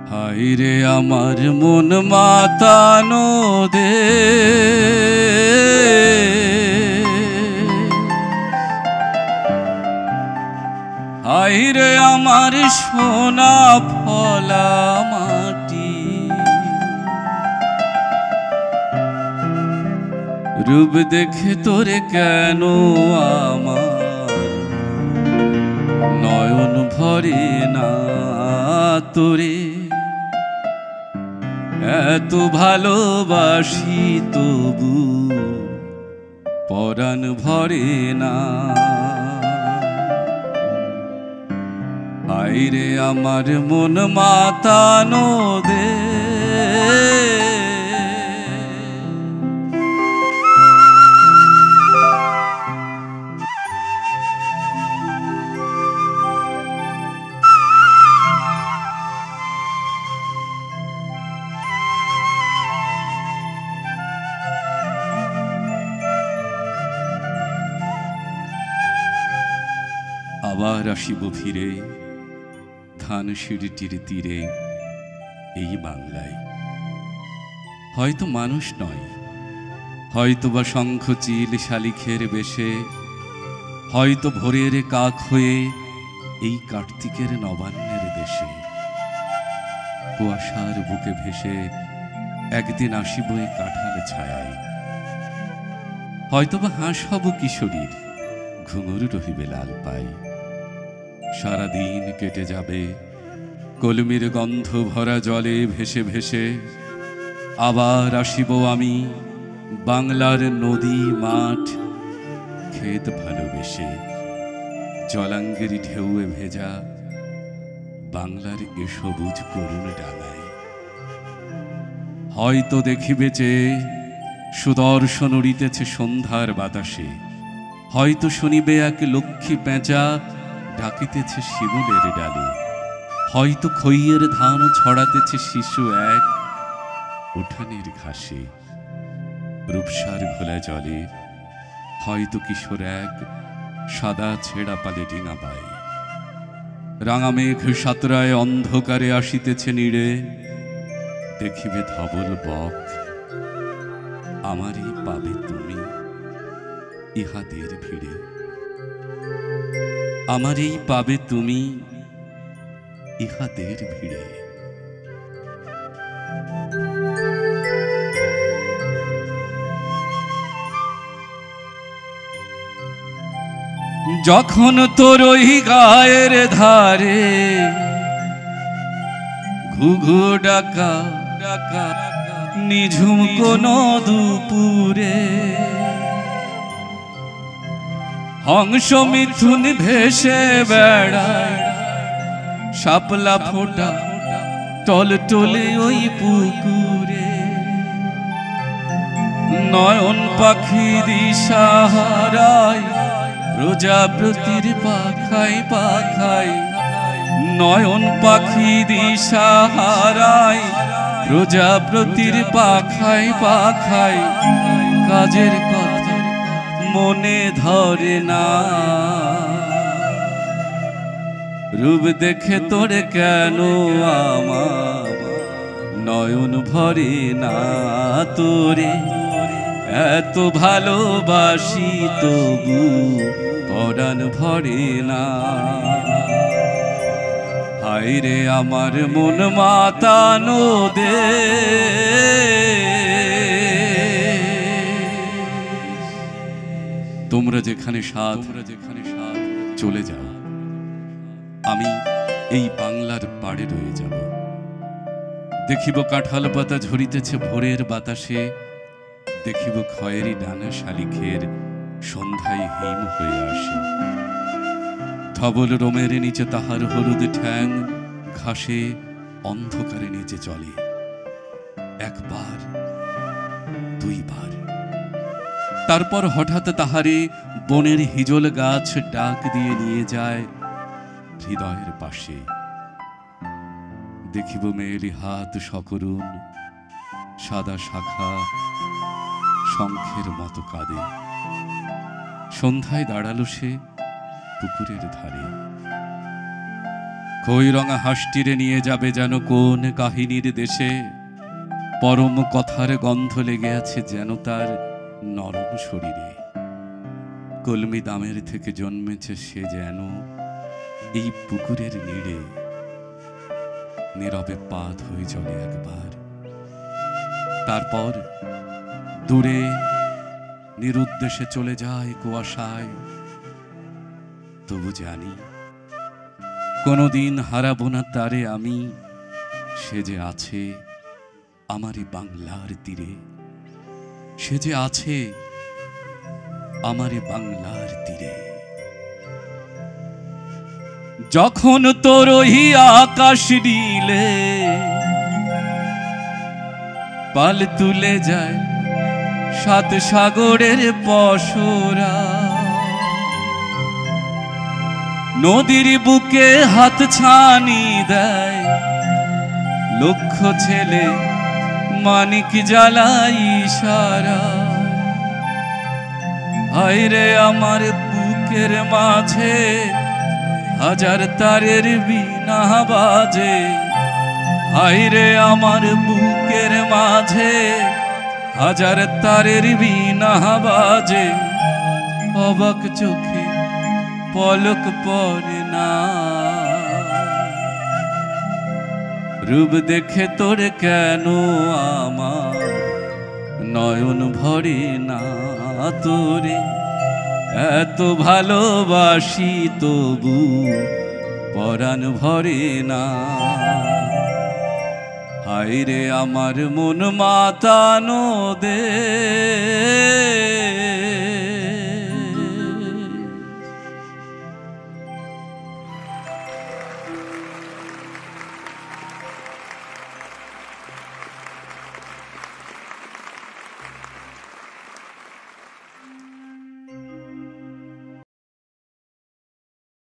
হায় রে আমার মন মাতানো দে, হায় রে আমার সোনা ফলা মাটি, রূপ দেখে তোরে কেন আমার নয়ন ভরে না তোরে, এত ভালোবাসি তবু পরাণ ভরে না। হায় রে আমার মন মাতানো দে, আবার আসিব ফিরে ধানসিঁড়িটির তীরে এই বাংলায়। হয়তো মানুষ নয়, হয়তো বা শঙ্খচিল শালিখের বেশে, হয়তো ভোরের কাক হয়ে এই কার্তিকের নবান্নের দেশে। কুয়াশার বুকে ভেসে একদিন আসিব এই কাঁঠাল ছায়ায়। হয়তো বা হাঁস হব কিশোরীর, ঘুঙুর রহিবে লাল পাই। সারাদিন কেটে যাবে কলমির গন্ধ ভরা জলে ভেসে ভেসে। আবার আসিব আমি বাংলার নদী মাঠ ক্ষেত ভালোবেসে, জলাঙ্গের ঢেউয়ে ভেজা বাংলার এ সবুজ করুণ ডাঙায়। হয়তো দেখিবে চেয়ে সুদর্শন উড়িতেছে সন্ধ্যার বাতাসে, হয়তো শুনিবে এক লক্ষ্মী পেঁচা ডাকিতেছে শিমুলের ডালে, হয়তো খইয়ের ধান ছড়াতেছে শিশু এক উঠানের ঘাসে। রূপসার ঘোলা জলে হয়তো কিশোর এক সাদা ছেঁড়া পালে ডিঙা পায়। রাঙা মেঘ সাতরায় অন্ধকারে আসিতেছে নীড়ে, দেখিবে ধবল বক আমারই পাবে তুমি ইহাদের ভিড়ে। আমারই পাবে তুমি ইহাদের ভিড়ে। যখন তোর ওই গায়ের ধারে ঘুঘু ডাকা ডাকা নিঝুম কোন দুপুরে, হংস মিথুন ভেসে বেড়ায় শাপলা ফোটা টল টলে ওই পুকুরে। নয়ন পাখি দিশাহারায় প্রজাপতির পাখায় পাখায়, নয়ন পাখি দিশাহারায় প্রজাপতির পাখায় পাখায়। কাজের কথা মনে ধরে না, রূপ দেখে তোরে কেন আমার নয়ন ভরে না তোরে, এত ভালোবাসি তবু পরাণ ভরে না। হায় রে আমার মন মাতানো দে, তোমরা যেখানে সাধ চলে যাও, আমি এই বাংলার পাড়ে রয়ে যাব। দেখিব কাঁঠাল পাতা ঝরিতেছে ভোরের বাতাসে, দেখিব খয়েরি ডানা শালিখের সন্ধ্যায় হিম হয়ে আসে। ধবল রোমের নিচে তাহার হলুদ ঠ্যাং ঘাসে অন্ধকারে নিচে চলে। একবার দুইবার, তারপর হঠাৎ তাহারে বনের হিজল গাছ ডাক দিয়ে নিয়ে যায় হৃদয়ের পাশে। দেখিব মেয়েলি হাত সকরুণ, সাদা শাখা শঙ্খের মতো কাঁদে। সন্ধ্যায় দাঁড়ালো সে পুকুরের ধারে, খই রঙা হাঁসটিরে নিয়ে যাবে যেন কোন কাহিনীর দেশে। পরম কথার গন্ধ লেগে আছে যেন তার নরম শরীরে। কলমি দামের থেকে জন্মেছে সে যেন এই পুকুরের নীড়ে। নীরবে পা ধুয়ে চলে একবার, তারপর দূরে নিরুদ্দেশে চলে যায় কুয়াশায়। তবু জানি কোনোদিন হারাবো না তারে আমি। সে যে আছে আমারই বাংলার তীরে, সে যে আছে আমারই বাংলার তীরে। যখন তোর ওই আকাশ নীলে পাল তুলে যায় সাত সাগরের পসরা, নদীর বুকে হাত ছানি দেয় লক্ষ ছেলে মানিক জ্বালাই ইশারা। হায়রে আমার বুকের মাঝে হাজার তারের বীণা বাজে। হায়রে আমার বুকের মাঝে হাজার তারের বীণা বাজে। অবাক চোখে পলক পড়ে না, রূপ দেখে তোর কেন আমার নয়ন ভরে না। তোরে এত ভালোবাসি তবু পরাণ ভরে না। হায়রে আমার মন মাতানো দে।